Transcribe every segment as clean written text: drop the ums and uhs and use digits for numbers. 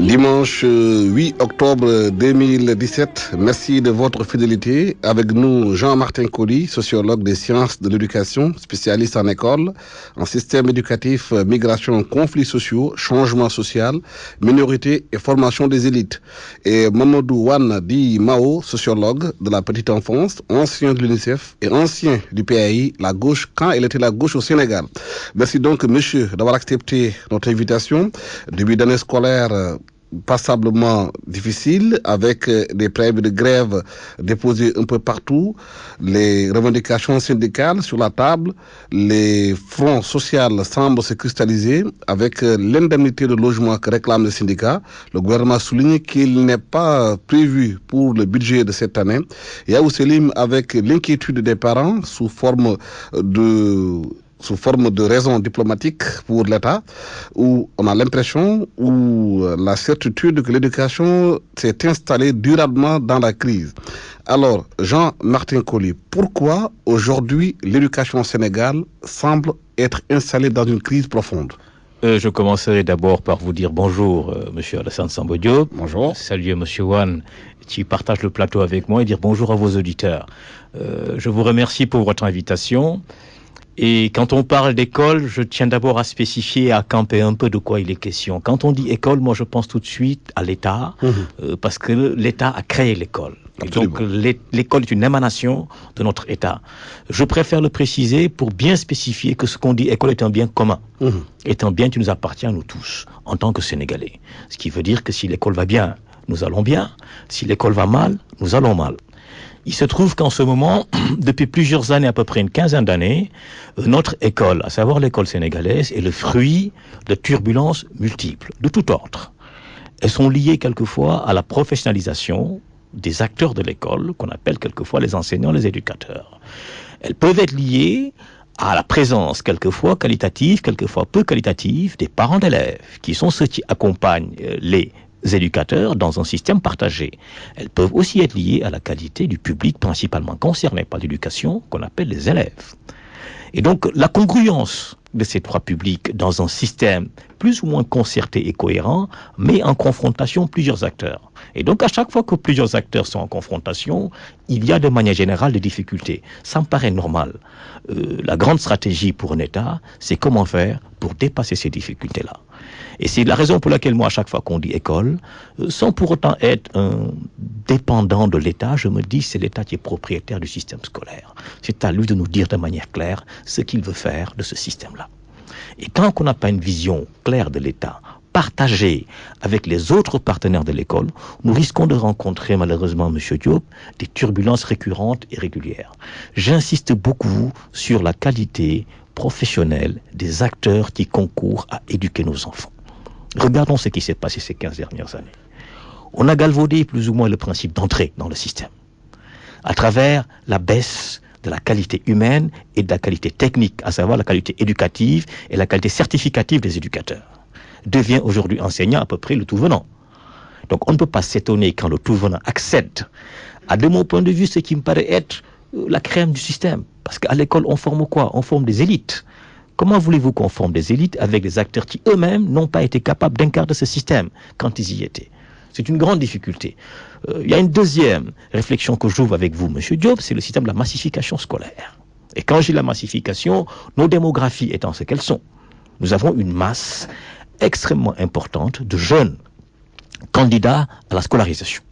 Dimanche 8 octobre 2017, merci de votre fidélité. Avec nous, Jean-Martin Colly, sociologue des sciences de l'éducation, spécialiste en école, en système éducatif, migration, conflits sociaux, changement social, minorité et formation des élites. Et Mamadou Wan Di Mao, sociologue de la petite enfance, ancien de l'UNICEF et ancien du PAI, la gauche, quand elle était la gauche au Sénégal. Merci donc, monsieur, d'avoir accepté notre invitation. Début d'année scolaire passablement difficile, avec des préavis de grève déposés un peu partout, les revendications syndicales sur la table, les fronts sociaux semblent se cristalliser avec l'indemnité de logement que réclament les syndicats. Le gouvernement souligne qu'il n'est pas prévu pour le budget de cette année. Et à Ousselim, avec l'inquiétude des parents sous forme de raisons diplomatiques pour l'État, où on a l'impression, ou la certitude que l'éducation s'est installée durablement dans la crise. Alors, Jean-Martin Colly, pourquoi aujourd'hui l'éducation au Sénégal semble être installée dans une crise profonde? Je commencerai d'abord par vous dire bonjour, monsieur Alassane Samba Diop. Bonjour. Saluer monsieur Wan, qui partage le plateau avec moi, et dire bonjour à vos auditeurs. Je vous remercie pour votre invitation. Et quand on parle d'école, je tiens d'abord à spécifier, à camper un peu de quoi il est question. Quand on dit école, moi je pense tout de suite à l'État, parce que l'État a créé l'école. Et donc l'école est une émanation de notre État. Je préfère le préciser pour bien spécifier que ce qu'on dit école est un bien commun, est un bien qui nous appartient à nous tous, en tant que Sénégalais. Ce qui veut dire que si l'école va bien, nous allons bien. Si l'école va mal, nous allons mal. Il se trouve qu'en ce moment, depuis plusieurs années, à peu près une quinzaine d'années, notre école, à savoir l'école sénégalaise, est le fruit de turbulences multiples, de tout ordre. Elles sont liées quelquefois à la professionnalisation des acteurs de l'école, qu'on appelle quelquefois les enseignants, les éducateurs. Elles peuvent être liées à la présence, quelquefois qualitative, quelquefois peu qualitative, des parents d'élèves, qui sont ceux qui accompagnent les éducateurs dans un système partagé. Elles peuvent aussi être liées à la qualité du public principalement concerné par l'éducation, qu'on appelle les élèves. Et donc la congruence de ces trois publics dans un système plus ou moins concerté et cohérent met en confrontation plusieurs acteurs. Et donc à chaque fois que plusieurs acteurs sont en confrontation, il y a de manière générale des difficultés. Ça me paraît normal. La grande stratégie pour un État, c'est comment faire pour dépasser ces difficultés-là. Et c'est la raison pour laquelle moi, à chaque fois qu'on dit école, sans pour autant être un dépendant de l'État, je me dis c'est l'État qui est propriétaire du système scolaire. C'est à lui de nous dire de manière claire ce qu'il veut faire de ce système-là. Et tant qu'on n'a pas une vision claire de l'État, partagée avec les autres partenaires de l'école, nous risquons de rencontrer malheureusement, M. Diop, des turbulences récurrentes et régulières. J'insiste beaucoup sur la qualité professionnelle des acteurs qui concourent à éduquer nos enfants. Regardons ce qui s'est passé ces 15 dernières années. On a galvaudé plus ou moins le principe d'entrée dans le système, à travers la baisse de la qualité humaine et de la qualité technique, à savoir la qualité éducative et la qualité certificative des éducateurs. Devient aujourd'hui enseignant à peu près le tout venant. Donc on ne peut pas s'étonner quand le tout venant accède à, de mon point de vue, ce qui me paraît être la crème du système. Parce qu'à l'école, on forme quoi? On forme des élites. Comment voulez-vous qu'on forme des élites avec des acteurs qui eux-mêmes n'ont pas été capables d'incarner ce système quand ils y étaient? C'est une grande difficulté. Il y a une deuxième réflexion que j'ouvre avec vous, M. Diop, c'est le système de la massification scolaire. Et quand je dis la massification, nos démographies étant ce qu'elles sont, nous avons une masse extrêmement importante de jeunes candidats à la scolarisation.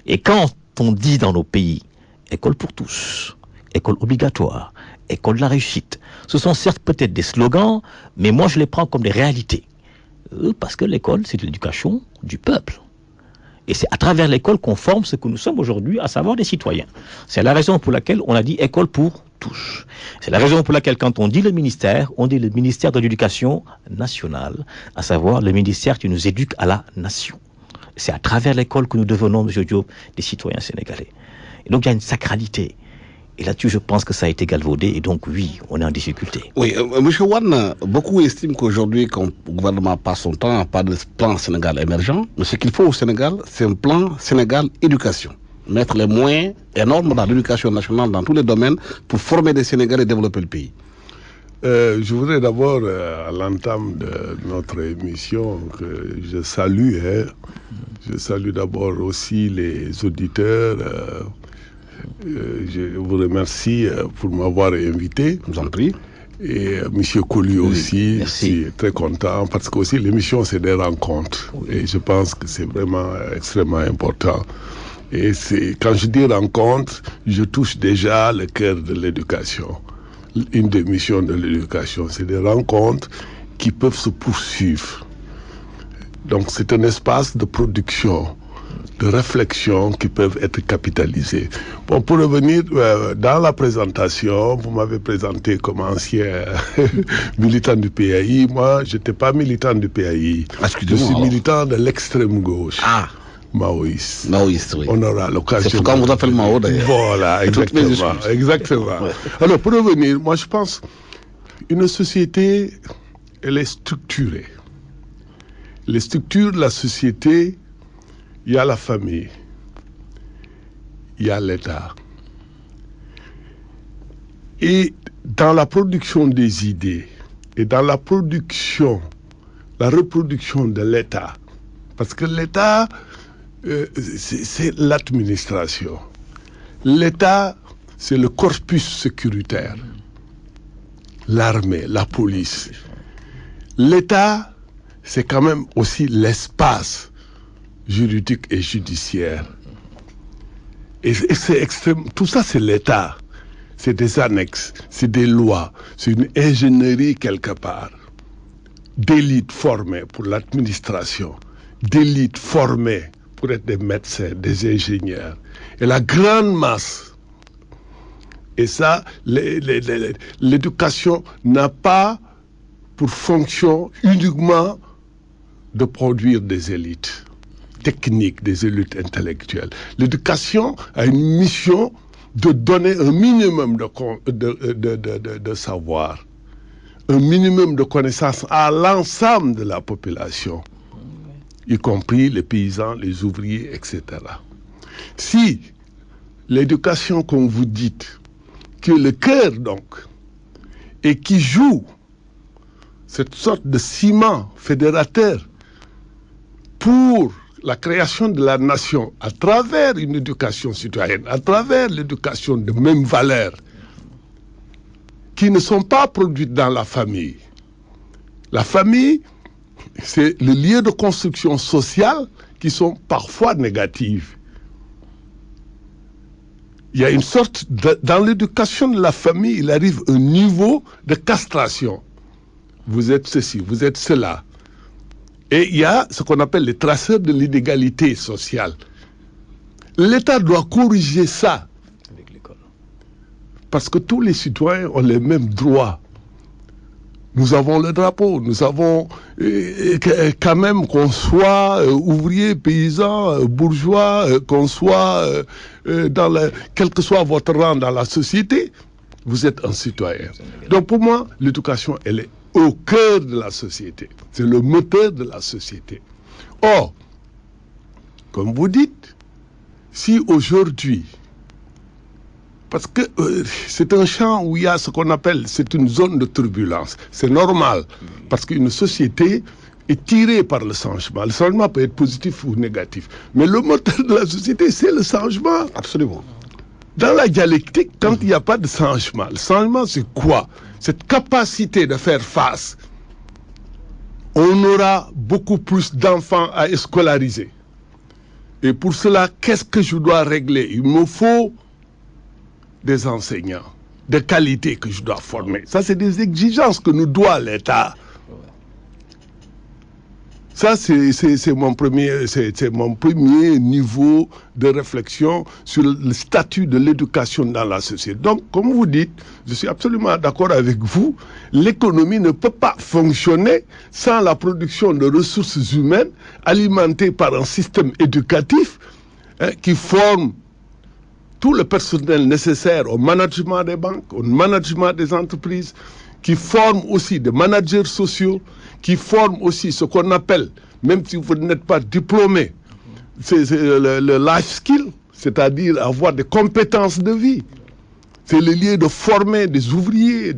Et quand on dit dans nos pays école pour tous, école obligatoire, école de la réussite, ce sont certes peut-être des slogans, mais moi je les prends comme des réalités. Parce que l'école, c'est l'éducation du peuple. Et c'est à travers l'école qu'on forme ce que nous sommes aujourd'hui, à savoir des citoyens. C'est la raison pour laquelle on a dit école pour tous. C'est la raison pour laquelle quand on dit le ministère, on dit le ministère de l'Éducation nationale, à savoir le ministère qui nous éduque à la nation. C'est à travers l'école que nous devenons, M. Diop, des citoyens sénégalais. Et donc il y a une sacralité. Et là-dessus, je pense que ça a été galvaudé. Et donc, oui, on est en difficulté. Oui, M. Wan, beaucoup estiment qu'aujourd'hui, quand le gouvernement passe son temps à parler de plan Sénégal émergent, mais ce qu'il faut au Sénégal, c'est un plan Sénégal éducation. Mettre les moyens énormes dans l'éducation nationale, dans tous les domaines, pour former des Sénégalais et développer le pays. Je voudrais d'abord, à l'entame de notre émission, que je salue. Je salue d'abord aussi les auditeurs. Je vous remercie pour m'avoir invité. Je vous en prie. Et M. Colli aussi, merci. je suis très content parce que aussi l'émission c'est des rencontres. Et je pense que c'est vraiment extrêmement important. Et quand je dis rencontre, je touche déjà le cœur de l'éducation. Une des missions de l'éducation, c'est des rencontres qui peuvent se poursuivre. Donc c'est un espace de production, de réflexion qui peuvent être capitalisés. Bon, pour revenir dans la présentation, vous m'avez présenté comme ancien militant du PAI. Moi, je n'étais pas militant du PAI. Je suis militant de l'extrême gauche. Ah, maoïste. Maoïste, oui. On aura l'occasion. C'est pourquoi on vous appelle Mao d'ailleurs. Voilà, exactement. Exactement. Ouais. Alors, pour revenir, moi je pense une société, elle est structurée. Les structures de la société, il y a la famille, il y a l'État. Et dans la production des idées et dans la reproduction de l'État, parce que l'État, c'est l'administration. L'État, c'est le corpus sécuritaire, l'armée, la police. L'État, c'est quand même aussi l'espace juridique et judiciaire. Et c'est extrême. Tout ça, c'est l'État. C'est des annexes, c'est des lois, c'est une ingénierie quelque part. D'élites formées pour l'administration, d'élites formées pour être des médecins, des ingénieurs. Et la grande masse, et ça, l'éducation n'a pas pour fonction uniquement de produire des élites techniques, des élites intellectuelles. L'éducation a une mission de donner un minimum de savoir, un minimum de connaissances à l'ensemble de la population, y compris les paysans, les ouvriers, etc. Si l'éducation, comme vous dites, qui est le cœur donc, et qui joue cette sorte de ciment fédérateur pour la création de la nation à travers une éducation citoyenne, à travers l'éducation de mêmes valeurs qui ne sont pas produites dans la famille. La famille, c'est le lieu de construction sociale qui sont parfois négatives. Il y a une sorte dans l'éducation de la famille, il arrive un niveau de castration. Vous êtes ceci, vous êtes cela. Et il y a ce qu'on appelle les traceurs de l'inégalité sociale. L'État doit corriger ça. Avec l'école. Parce que tous les citoyens ont les mêmes droits. Nous avons le drapeau, nous avons quand même qu'on soit ouvrier, paysan, bourgeois, qu'on soit quel que soit votre rang dans la société, vous êtes un citoyen. Donc pour moi, l'éducation, elle est au cœur de la société. C'est le moteur de la société. Or, comme vous dites, si aujourd'hui, parce que c'est un champ où il y a ce qu'on appelle, c'est une zone de turbulence. C'est normal, parce qu'une société est tirée par le changement. Le changement peut être positif ou négatif. Mais le moteur de la société, c'est le changement. Absolument. Dans la dialectique, quand il n'y a pas de changement, le changement, c'est quoi? Cette capacité de faire face. On aura beaucoup plus d'enfants à scolariser. Et pour cela, qu'est-ce que je dois régler? Il me faut des enseignants de qualité que je dois former. Ça, c'est des exigences que nous doit l'État. Ça, c'est mon premier niveau de réflexion sur le statut de l'éducation dans la société. Donc, comme vous dites, je suis absolument d'accord avec vous, l'économie ne peut pas fonctionner sans la production de ressources humaines alimentées par un système éducatif qui forme tout le personnel nécessaire au management des banques, au management des entreprises, qui forme aussi des managers sociaux, qui forment aussi ce qu'on appelle, même si vous n'êtes pas diplômé, c'est le life skill, c'est-à-dire avoir des compétences de vie. C'est le lieu de former des ouvriers,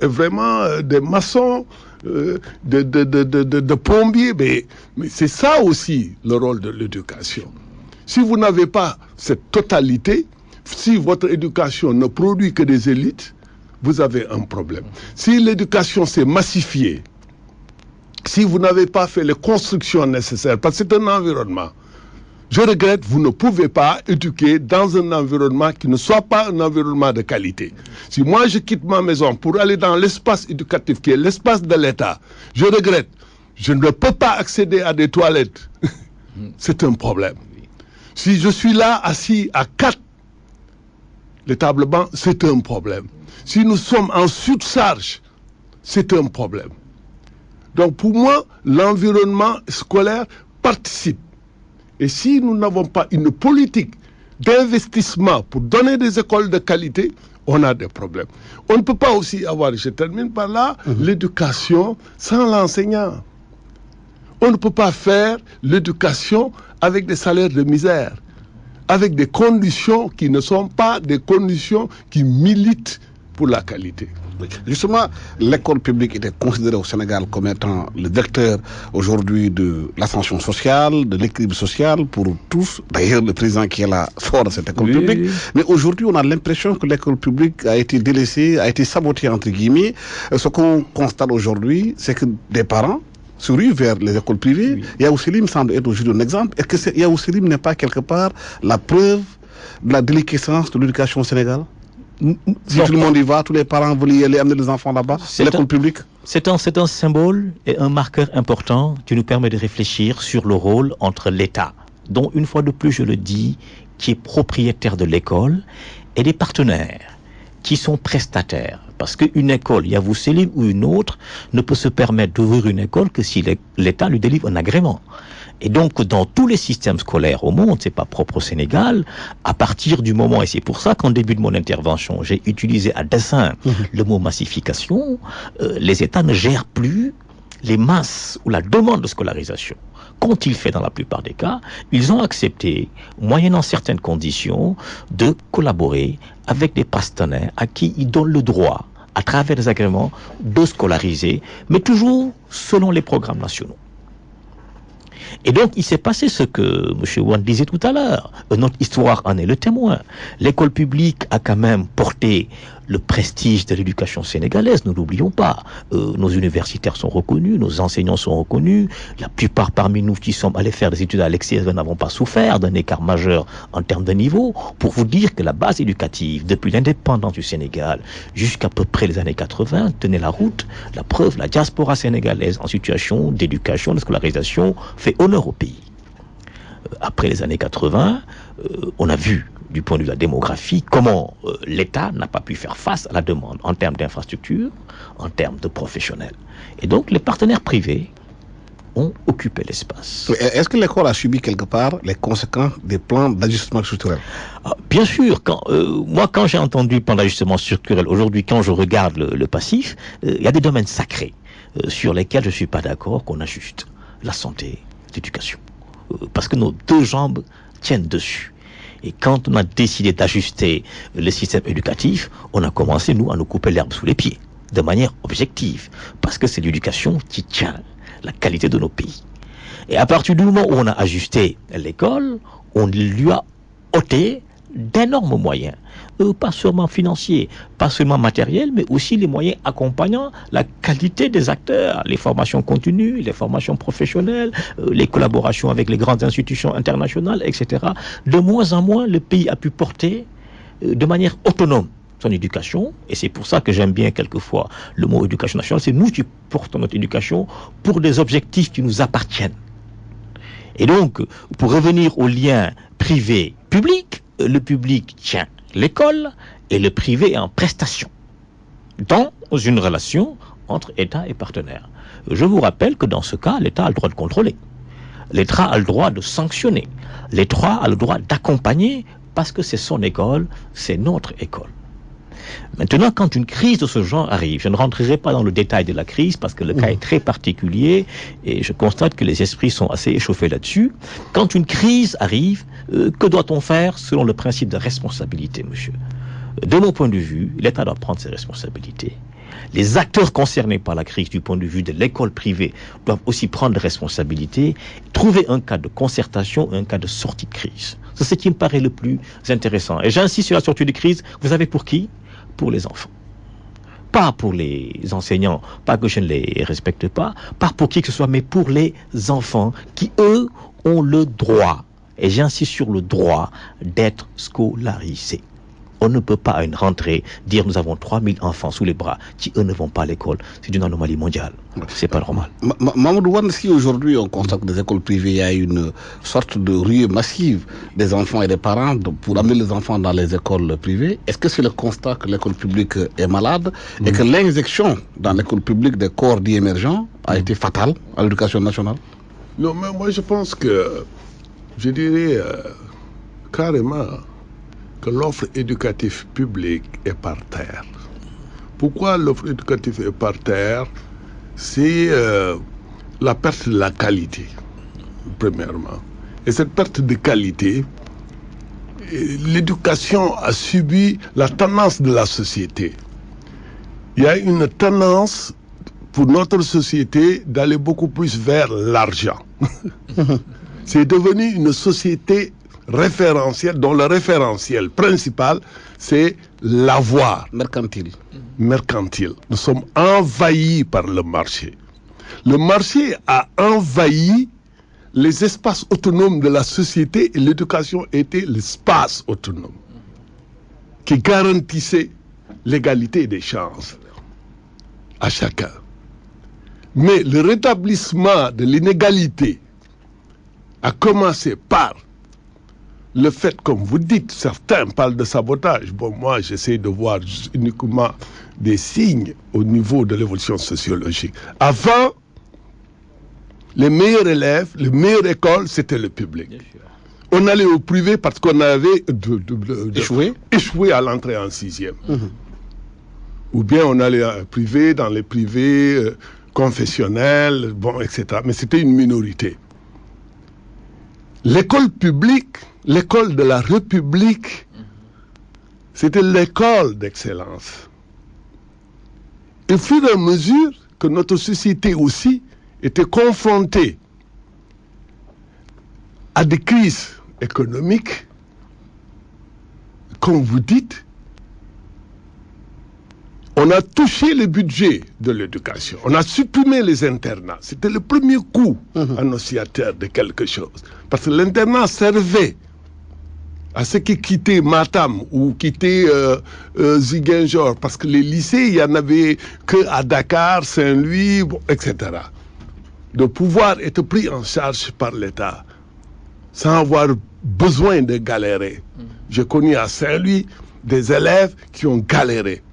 vraiment des maçons, de plombiers. Mais c'est ça aussi le rôle de l'éducation. Si vous n'avez pas cette totalité, si votre éducation ne produit que des élites, vous avez un problème. Si l'éducation s'est massifiée, si vous n'avez pas fait les constructions nécessaires, parce que c'est un environnement, je regrette, vous ne pouvez pas éduquer dans un environnement qui ne soit pas un environnement de qualité. Si moi je quitte ma maison pour aller dans l'espace éducatif qui est l'espace de l'État, je regrette, je ne peux pas accéder à des toilettes. C'est un problème. Si je suis là assis à 4, les tables bancs, c'est un problème. Si nous sommes en surcharge, c'est un problème. Donc pour moi, l'environnement scolaire participe. Et si nous n'avons pas une politique d'investissement pour donner des écoles de qualité, on a des problèmes. On ne peut pas aussi avoir, je termine par là, l'éducation sans l'enseignant. On ne peut pas faire l'éducation avec des salaires de misère, avec des conditions qui ne sont pas des conditions qui militent pour la qualité. Justement, l'école publique était considérée au Sénégal comme étant le vecteur aujourd'hui de l'ascension sociale, de l'équilibre social pour tous. D'ailleurs, le président qui est là fort de cette école publique. Mais aujourd'hui, on a l'impression que l'école publique a été délaissée, a été sabotée, entre guillemets. Ce qu'on constate aujourd'hui, c'est que des parents se ruent vers les écoles privées. Yaousselim semble être aujourd'hui un exemple. Est-ce que Yaousselim n'est pas quelque part la preuve de la déliquescence de l'éducation au Sénégal? Si tout le monde y va, tous les parents veulent y aller amener les enfants là-bas, c'est l'école publique. C'est un symbole et un marqueur important qui nous permet de réfléchir sur le rôle entre l'État, dont une fois de plus je le dis, qui est propriétaire de l'école, et des partenaires qui sont prestataires. Parce qu'une école, Yaousselim ou une autre, ne peut se permettre d'ouvrir une école que si l'État lui délivre un agrément. Et donc, dans tous les systèmes scolaires au monde, c'est pas propre au Sénégal, à partir du moment, et c'est pour ça qu'en début de mon intervention, j'ai utilisé à dessein le mot massification, les États ne gèrent plus les masses ou la demande de scolarisation. Qu'ont-ils fait dans la plupart des cas? Ils ont accepté, moyennant certaines conditions, de collaborer avec des partenaires à qui ils donnent le droit, à travers des agréments, de scolariser, mais toujours selon les programmes nationaux. Et donc, il s'est passé ce que M. Wan disait tout à l'heure. Notre histoire en est le témoin. L'école publique a quand même porté le prestige de l'éducation sénégalaise, ne l'oublions pas. Nos universitaires sont reconnus, nos enseignants sont reconnus. La plupart parmi nous qui sommes allés faire des études à l'extérieur n'avons pas souffert d'un écart majeur en termes de niveau. Pour vous dire que la base éducative, depuis l'indépendance du Sénégal jusqu'à peu près les années 80, tenait la route. La preuve, la diaspora sénégalaise en situation d'éducation, de scolarisation, fait honneur au pays. Après les années 80, on a vu, du point de vue de la démographie, comment l'État n'a pas pu faire face à la demande en termes d'infrastructures, en termes de professionnels. Et donc, les partenaires privés ont occupé l'espace. Est-ce que l'école a subi quelque part les conséquences des plans d'ajustement structurel? Bien sûr. Moi, quand j'ai entendu plan d'ajustement structurel, aujourd'hui, quand je regarde le passif, il y a des domaines sacrés sur lesquels je ne suis pas d'accord qu'on ajuste. La santé, l'éducation. Parce que nos deux jambes tiennent dessus. Et quand on a décidé d'ajuster le système éducatif, on a commencé, nous, à nous couper l'herbe sous les pieds, de manière objective. Parce que c'est l'éducation qui tient la qualité de nos pays. Et à partir du moment où on a ajusté l'école, on lui a ôté d'énormes moyens. Pas seulement financiers, pas seulement matériels, mais aussi les moyens accompagnant la qualité des acteurs, les formations continues, les formations professionnelles, les collaborations avec les grandes institutions internationales, etc. De moins en moins, le pays a pu porter de manière autonome son éducation, et c'est pour ça que j'aime bien quelquefois le mot éducation nationale. C'est nous qui portons notre éducation pour des objectifs qui nous appartiennent. Et donc, pour revenir au lien privé-public, le public tient l'école et le privé est en prestation dans une relation entre État et partenaire. Je vous rappelle que dans ce cas, l'État a le droit de contrôler. L'État a le droit de sanctionner. L'État a le droit d'accompagner parce que c'est son école, c'est notre école. Maintenant, quand une crise de ce genre arrive, je ne rentrerai pas dans le détail de la crise parce que le cas est très particulier et je constate que les esprits sont assez échauffés là-dessus. Quand une crise arrive, que doit-on faire selon le principe de responsabilité, monsieur? De mon point de vue, l'État doit prendre ses responsabilités. Les acteurs concernés par la crise du point de vue de l'école privée doivent aussi prendre des responsabilités, trouver un cas de concertation, un cas de sortie de crise. C'est ce qui me paraît le plus intéressant. Et j'insiste sur la sortie de crise, vous savez pour qui? Pour les enfants. Pas pour les enseignants, pas que je ne les respecte pas pour qui que ce soit, mais pour les enfants qui, eux, ont le droit, et j'insiste sur le droit, d'être scolarisés. On ne peut pas à une rentrée dire nous avons 3000 enfants sous les bras qui eux ne vont pas à l'école. C'est une anomalie mondiale. C'est pas normal. Mamadou Wane, si aujourd'hui on constate que des écoles privées, il y a une sorte de ruée massive des enfants et des parents pour amener les enfants dans les écoles privées, est-ce que c'est le constat que l'école publique est malade et que l'injection dans l'école publique des corps dits émergents a été fatale à l'éducation nationale? Non, mais moi je pense que, je dirais carrément, que l'offre éducative publique est par terre. Pourquoi l'offre éducative est par terre? C'est la perte de la qualité, premièrement. Et cette perte de qualité, l'éducation a subi la tendance de la société. Il y a une tendance pour notre société d'aller beaucoup plus vers l'argent. C'est devenu une société référentiel, dont le référentiel principal, c'est l'avoir. Mercantile. Nous sommes envahis par le marché. Le marché a envahi les espaces autonomes de la société et l'éducation était l'espace autonome qui garantissait l'égalité des chances à chacun. Mais le rétablissement de l'inégalité a commencé par le fait, comme vous dites, certains parlent de sabotage. Bon, moi, j'essaie de voir uniquement des signes au niveau de l'évolution sociologique. Avant, les meilleurs élèves, les meilleures écoles, c'était le public. On allait au privé parce qu'on avait échoué à l'entrée en 6e. Ou bien on allait privé, dans les privés confessionnels, bon, etc. Mais c'était une minorité. L'école publique, l'école de la République, c'était l'école d'excellence. Et au fur et à mesure que notre société aussi était confrontée à des crises économiques, comme vous dites, on a touché le budget de l'éducation, on a supprimé les internats. C'était le premier coup annonciateur de quelque chose. Parce que l'internat servait à ceux qui quittaient Matam ou quittaient Ziguinchor, parce que les lycées, il n'y en avait qu'à Dakar, Saint-Louis, bon, etc. De pouvoir être pris en charge par l'État, sans avoir besoin de galérer. J'ai connu à Saint-Louis des élèves qui ont galéré.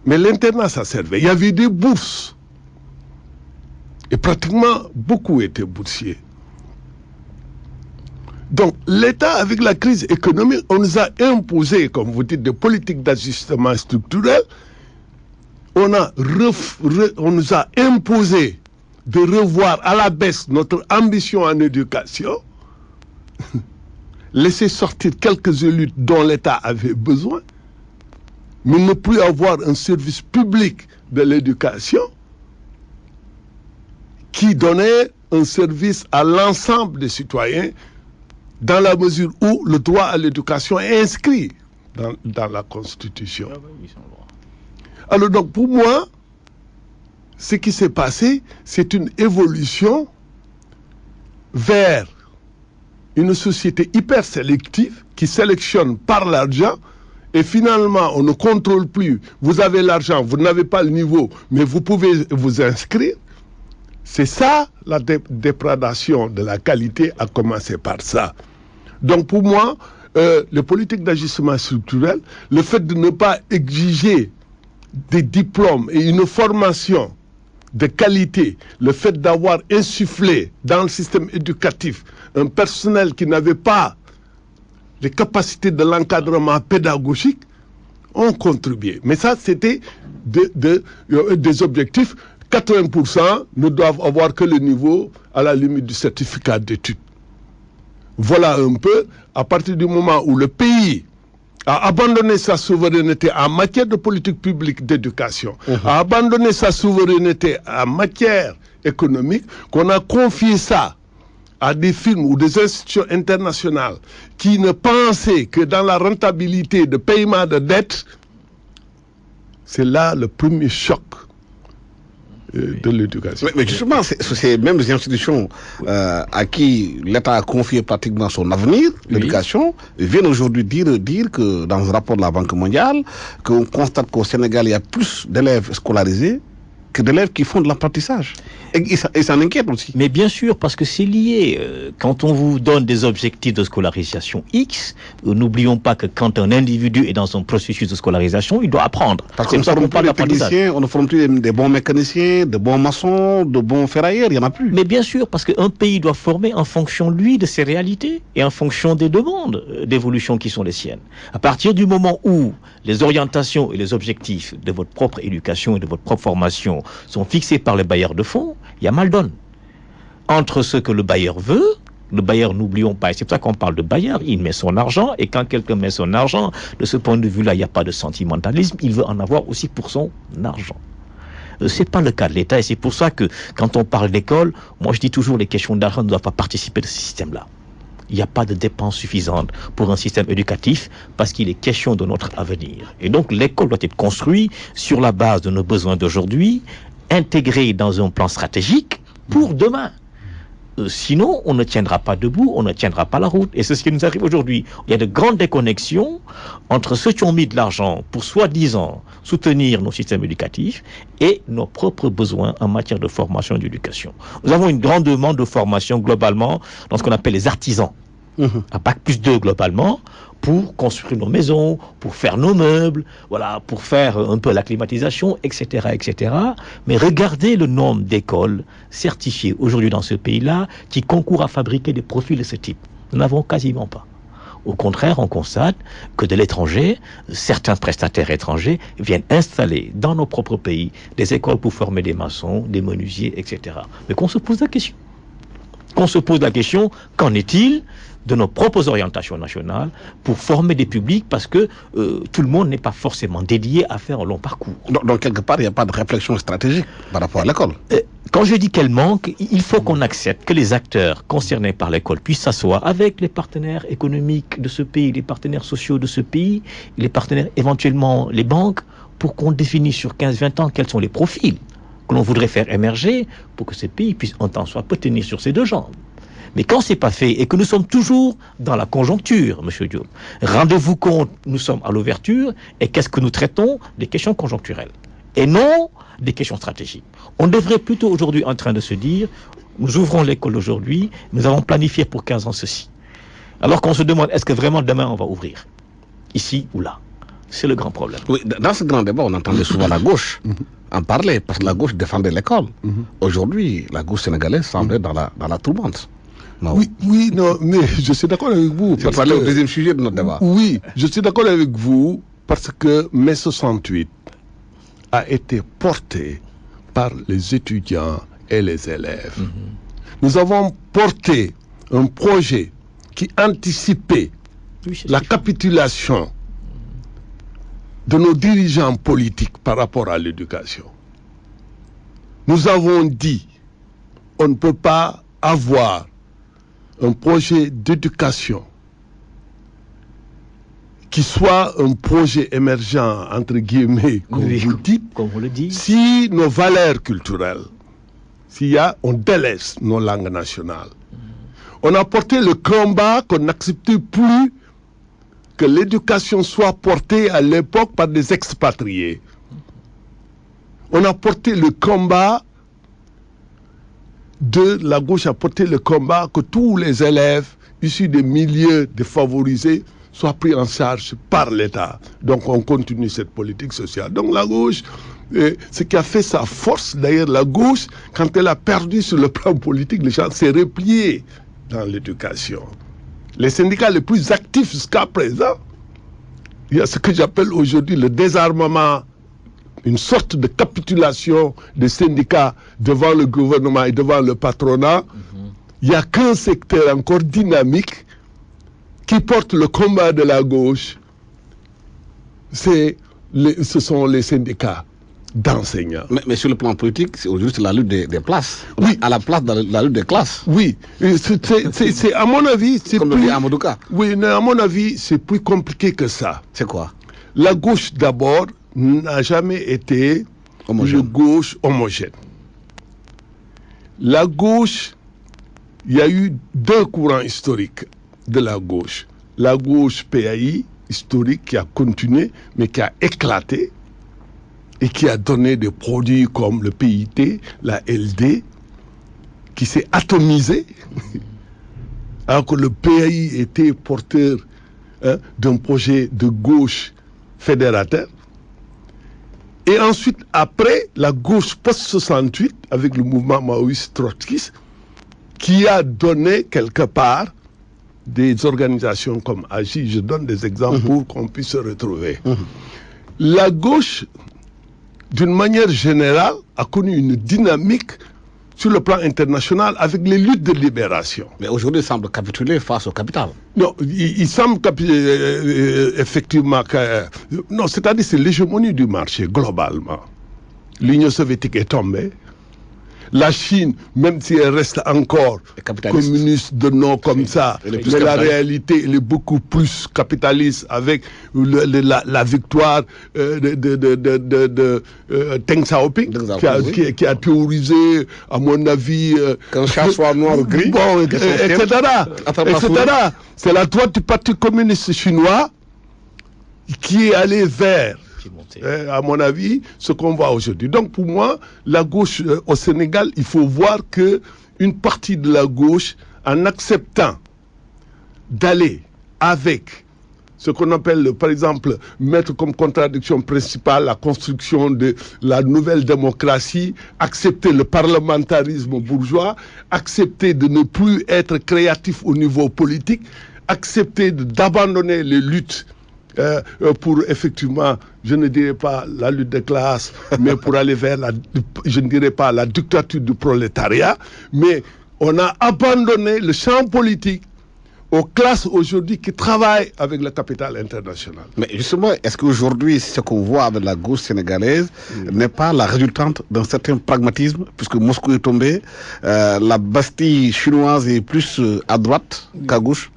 Mais l'internat, ça servait. Il y avait des bourses. Et pratiquement, beaucoup étaient boursiers. Donc, l'État, avec la crise économique, on nous a imposé, comme vous dites, des politiques d'ajustement structurel. On nous a imposé de revoir à la baisse notre ambition en éducation, laisser sortir quelques élites dont l'État avait besoin, mais ne plus avoir un service public de l'éducation qui donnait un service à l'ensemble des citoyens dans la mesure où le droit à l'éducation est inscrit dans la Constitution. Alors donc pour moi, ce qui s'est passé, c'est une évolution vers une société hyper sélective qui sélectionne par l'argent. Et finalement, on ne contrôle plus. Vous avez l'argent, vous n'avez pas le niveau, mais vous pouvez vous inscrire. C'est ça, la dégradation de la qualité a commencé par ça. Donc pour moi, les politiques d'ajustement structurel, le fait de ne pas exiger des diplômes et une formation de qualité, le fait d'avoir insufflé dans le système éducatif un personnel qui n'avait pas les capacités de l'encadrement pédagogique ont contribué. Mais ça, c'était des objectifs. 80% ne doivent avoir que le niveau à la limite du certificat d'études. Voilà un peu, à partir du moment où le pays a abandonné sa souveraineté en matière de politique publique d'éducation, a abandonné sa souveraineté en matière économique, qu'on a confié ça à des firmes ou des institutions internationales qui ne pensaient que dans la rentabilité de paiement de dettes, c'est là le premier choc de l'éducation. Mais justement, ces mêmes institutions à qui l'État a confié pratiquement son avenir, l'éducation, viennent aujourd'hui dire que dans un rapport de la Banque mondiale, qu'on constate qu'au Sénégal, il y a plus d'élèves scolarisés que d'élèves qui font de l'apprentissage. Et ils s'en inquiètent aussi. Mais bien sûr, parce que c'est lié. Quand on vous donne des objectifs de scolarisation X, n'oublions pas que quand un individu est dans un processus de scolarisation, il doit apprendre. Parce qu'on ne forme plus des techniciens, on ne forme plus des bons mécaniciens, de bons maçons, de bons ferrailleurs, il n'y en a plus. Mais bien sûr, parce qu'un pays doit former en fonction, lui, de ses réalités et en fonction des demandes d'évolution qui sont les siennes. À partir du moment où les orientations et les objectifs de votre propre éducation et de votre propre formation sont fixés par les bailleurs de fonds, il y a mal donne. Entre ce que le bailleur veut, le bailleur, n'oublions pas, et c'est pour ça qu'on parle de bailleur, il met son argent, et quand quelqu'un met son argent, de ce point de vue-là, il n'y a pas de sentimentalisme, il veut en avoir aussi pour son argent. C'est pas le cas de l'État, et c'est pour ça que, quand on parle d'école, moi je dis toujours les questions d'argent ne doivent pas participer de ce système-là. Il n'y a pas de dépenses suffisantes pour un système éducatif parce qu'il est question de notre avenir. Et donc l'école doit être construite sur la base de nos besoins d'aujourd'hui, intégrée dans un plan stratégique pour demain. Sinon, on ne tiendra pas debout, on ne tiendra pas la route. Et c'est ce qui nous arrive aujourd'hui. Il y a de grandes déconnexions entre ceux qui ont mis de l'argent pour soi-disant soutenir nos systèmes éducatifs et nos propres besoins en matière de formation et d'éducation. Nous avons une grande demande de formation globalement dans ce qu'on appelle les artisans. À Bac+2 globalement, pour construire nos maisons, pour faire nos meubles, voilà, pour faire un peu la climatisation, etc., etc. Mais regardez le nombre d'écoles certifiées aujourd'hui dans ce pays-là qui concourent à fabriquer des profils de ce type. Nous n'avons quasiment pas. Au contraire, on constate que de l'étranger, certains prestataires étrangers viennent installer dans nos propres pays des écoles pour former des maçons, des menuisiers, etc. Mais qu'on se pose la question. Qu'en est-il de nos propres orientations nationales pour former des publics parce que tout le monde n'est pas forcément dédié à faire un long parcours. Donc quelque part, il n'y a pas de réflexion stratégique par rapport à l'école. Quand je dis qu'elle manque, il faut qu'on accepte que les acteurs concernés par l'école puissent s'asseoir avec les partenaires économiques de ce pays, les partenaires sociaux de ce pays, les partenaires éventuellement les banques, pour qu'on définisse sur 15-20 ans quels sont les profils que l'on voudrait faire émerger pour que ce pays puisse en temps soit peu tenir sur ses deux jambes. Mais quand c'est pas fait et que nous sommes toujours dans la conjoncture, Monsieur Diop, rendez-vous compte, nous sommes à l'ouverture et qu'est-ce que nous traitons? Des questions conjoncturelles et non des questions stratégiques. On devrait plutôt aujourd'hui en train de se dire, nous ouvrons l'école aujourd'hui, nous avons planifié pour 15 ans ceci. Alors qu'on se demande, est-ce que vraiment demain on va ouvrir? Ici ou là? C'est le grand problème. Oui, dans ce grand débat, on entendait souvent la gauche en parler, parce que la gauche défendait l'école. Aujourd'hui, la gauche sénégalaise semble être dans la tourmente. Non. Oui, non, mais je suis d'accord avec vous. C'est parler au deuxième sujet de notre débat. Oui, je suis d'accord avec vous parce que mai 68 a été porté par les étudiants et les élèves. Nous avons porté un projet qui anticipait la capitulation de nos dirigeants politiques par rapport à l'éducation. Nous avons dit, on ne peut pas avoir un projet d'éducation qui soit un projet émergent, entre guillemets, comme vous le dites, si nos valeurs culturelles, on délaisse nos langues nationales. On a porté le combat qu'on n'acceptait plus que l'éducation soit portée à l'époque par des expatriés. On a porté le combat la gauche a porté le combat que tous les élèves issus des milieux défavorisés soient pris en charge par l'État. Donc on continue cette politique sociale. Donc la gauche, ce qui a fait sa force, d'ailleurs la gauche, quand elle a perdu sur le plan politique, les gens s'est repliés dans l'éducation. Les syndicats les plus actifs jusqu'à présent, il y a ce que j'appelle aujourd'hui le désarmement, une sorte de capitulation des syndicats devant le gouvernement et devant le patronat. Il n'y a qu'un secteur encore dynamique qui porte le combat de la gauche ce sont les syndicats d'enseignants. Mais sur le plan politique, aujourd'hui, c'est la lutte des places. Oui. À la place de la lutte des classes. Oui, c'est à mon avis, c'est Comme le dit Amadouka. Oui, mais à mon avis, c'est plus compliqué que ça. C'est quoi? La gauche, d'abord, n'a jamais été une gauche homogène. La gauche, il y a eu deux courants historiques de la gauche. La gauche PAI, historique, qui a continué, mais qui a éclaté et qui a donné des produits comme le PIT, la LD, qui s'est atomisé, alors que le PAI était porteur d'un projet de gauche fédérateur. Et ensuite, après, la gauche post-68, avec le mouvement maoïste-trotskiste, qui a donné quelque part des organisations comme AGI. Je donne des exemples pour qu'on puisse se retrouver. La gauche, d'une manière générale, a connu une dynamique sur le plan international avec les luttes de libération. Mais aujourd'hui, il semble capituler face au capital. Non, il semble effectivement que... Non, c'est-à-dire c'est l'hégémonie du marché, globalement. L'Union soviétique est tombée. La Chine, même si elle reste encore communiste de nom comme ça, mais la réalité, elle est beaucoup plus capitaliste avec la victoire de Deng Xiaoping, qui a théorisé, à mon avis... qu'un chat soit noir ou gris, bon, etc. C'est la droite du Parti communiste chinois qui est allée vers... à mon avis, ce qu'on voit aujourd'hui. Donc pour moi, la gauche au Sénégal, il faut voir que une partie de la gauche, en acceptant d'aller avec ce qu'on appelle, par exemple, mettre comme contradiction principale la construction de la nouvelle démocratie, accepter le parlementarisme bourgeois, accepter de ne plus être créatif au niveau politique, accepter d'abandonner les luttes pour effectivement, je ne dirais pas la lutte des classes, mais pour aller vers je ne dirais pas la dictature du prolétariat, mais on a abandonné le champ politique aux classes aujourd'hui qui travaillent avec le capital international. Mais justement, est-ce qu'aujourd'hui, ce qu'on voit avec la gauche sénégalaise n'est pas la résultante d'un certain pragmatisme, puisque Moscou est tombé, la Bastille chinoise est plus à droite qu'à gauche?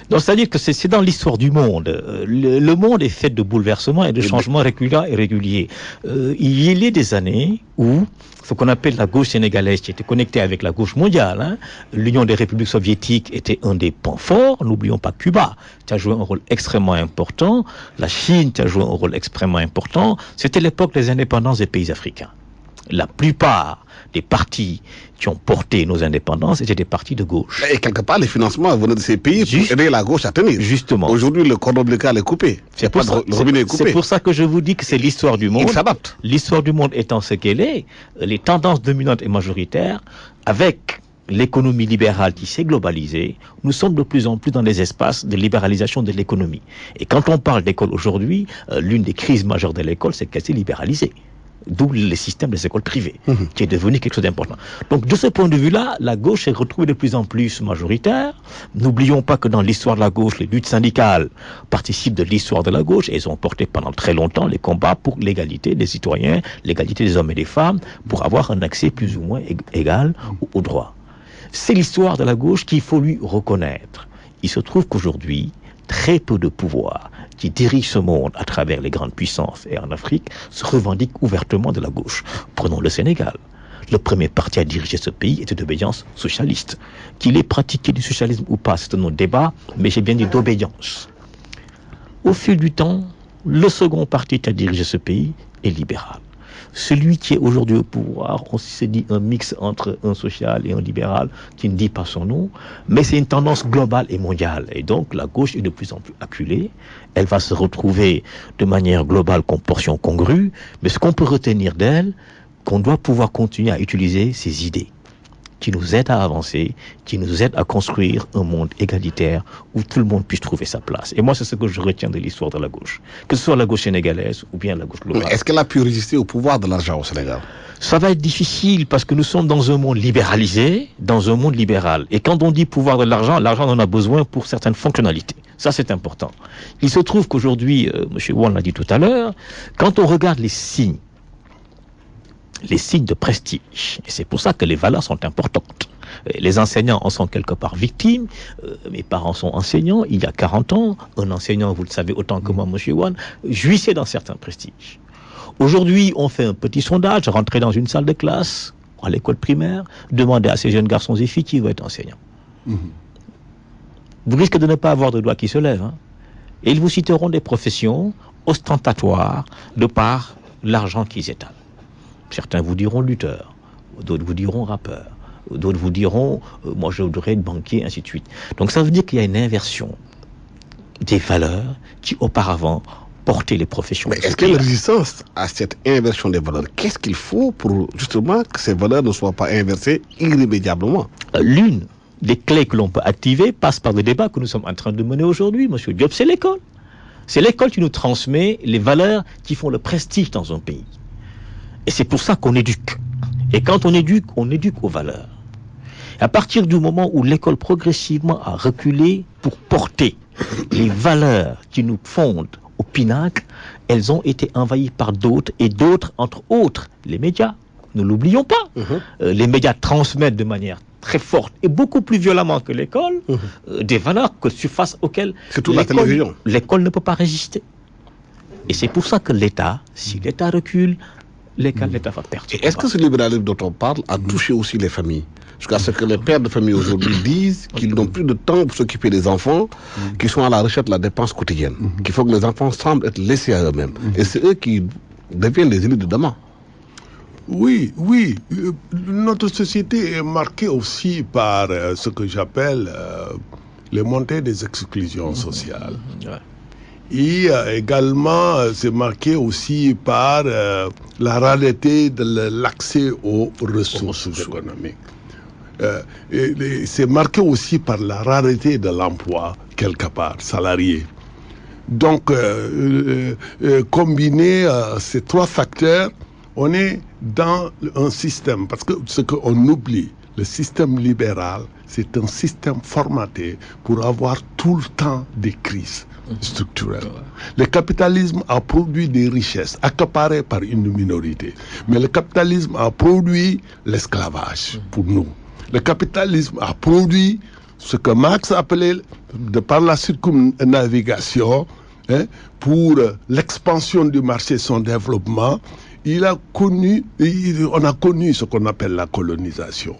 Donc, c'est-à-dire que c'est dans l'histoire du monde. Le monde est fait de bouleversements et de changements réguliers et réguliers. Il y a des années où ce qu'on appelle la gauche sénégalaise, qui était connectée avec la gauche mondiale, l'Union des républiques soviétiques était un des points forts. N'oublions pas Cuba, qui a joué un rôle extrêmement important. La Chine, qui a joué un rôle extrêmement important. C'était l'époque des indépendances des pays africains. La plupart des partis qui ont porté nos indépendances étaient des partis de gauche. Et quelque part, les financements venaient de ces pays pour aider la gauche à tenir. Justement. Aujourd'hui, le cordon ombilical est coupé. C'est pour ça que je vous dis que c'est l'histoire du monde. Il s'adapte. L'histoire du monde étant ce qu'elle est, les tendances dominantes et majoritaires, avec l'économie libérale qui s'est globalisée, nous sommes de plus en plus dans des espaces de libéralisation de l'économie. Et quand on parle d'école aujourd'hui, l'une des crises majeures de l'école, c'est qu'elle s'est libéralisée. D'où les systèmes des écoles privées, qui est devenu quelque chose d'important. Donc, de ce point de vue-là, la gauche est retrouvée de plus en plus majoritaire. N'oublions pas que dans l'histoire de la gauche, les luttes syndicales participent de l'histoire de la gauche et elles ont porté pendant très longtemps les combats pour l'égalité des citoyens, l'égalité des hommes et des femmes, pour avoir un accès plus ou moins égal aux droits. C'est l'histoire de la gauche qu'il faut lui reconnaître. Il se trouve qu'aujourd'hui, très peu de pouvoirs qui dirigent ce monde à travers les grandes puissances et en Afrique se revendiquent ouvertement de la gauche. Prenons le Sénégal. Le premier parti à diriger ce pays était d'obédience socialiste. Qu'il ait pratiqué du socialisme ou pas, c'est un autre débat, mais j'ai bien dit d'obédience. Au fil du temps, le second parti qui a dirigé ce pays est libéral. Celui qui est aujourd'hui au pouvoir, on s'est dit un mix entre un social et un libéral qui ne dit pas son nom, mais c'est une tendance globale et mondiale. Et donc la gauche est de plus en plus acculée, elle va se retrouver de manière globale comme portion congrue, mais ce qu'on peut retenir d'elle, qu'on doit pouvoir continuer à utiliser ses idées. qui nous aide à avancer, qui nous aide à construire un monde égalitaire où tout le monde puisse trouver sa place. Et moi, c'est ce que je retiens de l'histoire de la gauche. Que ce soit la gauche sénégalaise ou bien la gauche globale. Mais est-ce qu'elle a pu résister au pouvoir de l'argent au Sénégal? Ça va être difficile parce que nous sommes dans un monde libéralisé, dans un monde libéral. Et quand on dit pouvoir de l'argent en a besoin pour certaines fonctionnalités. Ça, c'est important. Il se trouve qu'aujourd'hui, M. Wan l'a dit tout à l'heure, quand on regarde les signes de prestige, et c'est pour ça que les valeurs sont importantes. Les enseignants en sont quelque part victimes. Mes parents sont enseignants. Il y a 40 ans, un enseignant, vous le savez autant que moi, M. Wan, jouissait d'un certain prestige. Aujourd'hui, on fait un petit sondage, rentrer dans une salle de classe, à l'école primaire, demander à ces jeunes garçons et filles qui veulent être enseignants. Vous risquez de ne pas avoir de doigts qui se lèvent. Hein. Et ils vous citeront des professions ostentatoires de par l'argent qu'ils étalent. Certains vous diront lutteur, d'autres vous diront rappeur, d'autres vous diront moi je voudrais être banquier, ainsi de suite. Donc ça veut dire qu'il y a une inversion des valeurs qui auparavant portaient les professions. Mais est-ce qu'il y a une résistance à cette inversion des valeurs? Qu'est-ce qu'il faut pour justement que ces valeurs ne soient pas inversées irrémédiablement? L'une des clés que l'on peut activer passe par le débat que nous sommes en train de mener aujourd'hui, M. Diop, c'est l'école. C'est l'école qui nous transmet les valeurs qui font le prestige dans un pays. Et c'est pour ça qu'on éduque. Et quand on éduque aux valeurs. À partir du moment où l'école progressivement a reculé pour porter les valeurs qui nous fondent au pinacle, elles ont été envahies par d'autres, et d'autres, entre autres, les médias. Ne l'oublions pas. Les médias transmettent de manière très forte et beaucoup plus violemment que l'école des valeurs face auxquelles l'école ne peut pas résister. Et c'est pour ça que l'État, si l'État recule, l'État va perdre. Est-ce que ce libéralisme dont on parle a touché aussi les familles? Jusqu'à ce que les pères de famille aujourd'hui disent qu'ils n'ont plus de temps pour s'occuper des enfants, qui sont à la recherche de la dépense quotidienne, qu'il faut que les enfants semblent être laissés à eux-mêmes. Et c'est eux qui deviennent les élites de demain. Oui. Notre société est marquée aussi par ce que j'appelle les montées des exclusions sociales. Et également, c'est marqué aussi par la rareté de l'accès aux ressources économiques. C'est marqué aussi par la rareté de l'emploi, quelque part, salarié. Donc, combiner ces trois facteurs, on est dans un système, parce que ce qu'on oublie, le système libéral, c'est un système formaté pour avoir tout le temps des crises structurelles. Le capitalisme a produit des richesses accaparées par une minorité, mais le capitalisme a produit l'esclavage pour nous. Le capitalisme a produit ce que Marx appelait, de par la circumnavigation, pour l'expansion du marché, son développement. On a connu ce qu'on appelle la colonisation.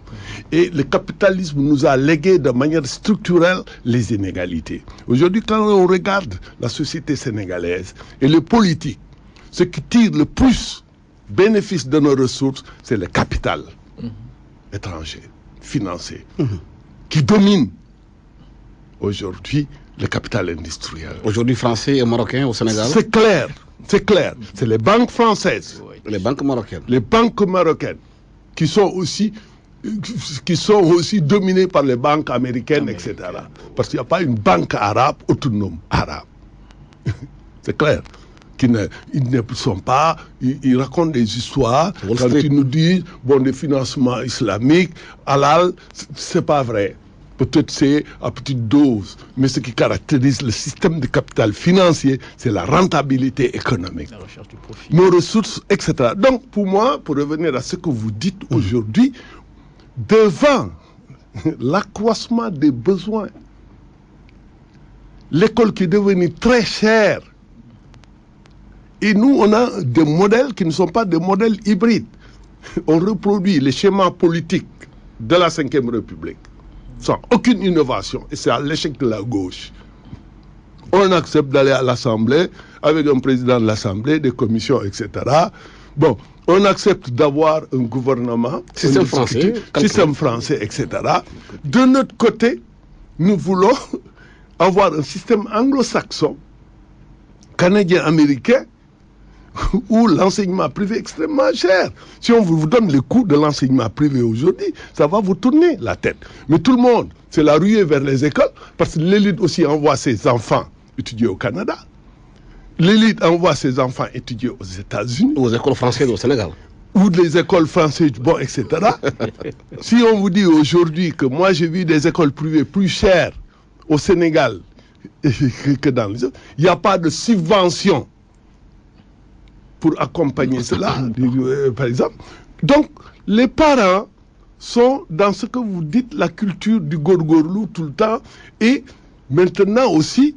Et le capitalisme nous a légué de manière structurelle les inégalités. Aujourd'hui, quand on regarde la société sénégalaise et les politiques, ce qui tire le plus bénéfice de nos ressources, c'est le capital étranger, financier, qui domine aujourd'hui le capital industriel. Aujourd'hui, français et marocain au Sénégal? C'est clair. C'est les banques françaises. Les banques marocaines. Les banques marocaines qui sont aussi dominées par les banques américaines, etc. Parce qu'il n'y a pas une banque arabe autonome arabe. C'est clair. Ils ne sont pas, ils racontent des histoires quand ils nous disent, des financements islamiques, halal, c'est pas vrai. Peut-être c'est à petite dose, mais ce qui caractérise le système de capital financier, c'est la rentabilité économique, la recherche du profit, nos ressources, etc. Donc, pour moi, pour revenir à ce que vous dites aujourd'hui, devant l'accroissement des besoins, l'école qui est devenue très chère, et nous, on a des modèles qui ne sont pas des modèles hybrides. On reproduit les schémas politiques de la Ve République, sans aucune innovation, et c'est à l'échec de la gauche. On accepte d'aller à l'Assemblée avec un président de l'Assemblée, des commissions, etc. Bon, on accepte d'avoir un gouvernement, système français, etc. De notre côté, nous voulons avoir un système anglo-saxon, canadien-américain, où l'enseignement privé est extrêmement cher. Si on vous donne le coût de l'enseignement privé aujourd'hui, ça va vous tourner la tête. Mais tout le monde, c'est la ruée vers les écoles, parce que l'élite aussi envoie ses enfants étudier au Canada. L'élite envoie ses enfants étudier aux États-Unis. Aux écoles françaises au Sénégal. Ou des écoles françaises, bon, etc. Si on vous dit aujourd'hui que moi j'ai vu des écoles privées plus chères au Sénégal que dans les autres, il n'y a pas de subvention pour accompagner cela, par exemple. Donc, les parents sont dans ce que vous dites la culture du gorgorlou tout le temps. Et maintenant aussi,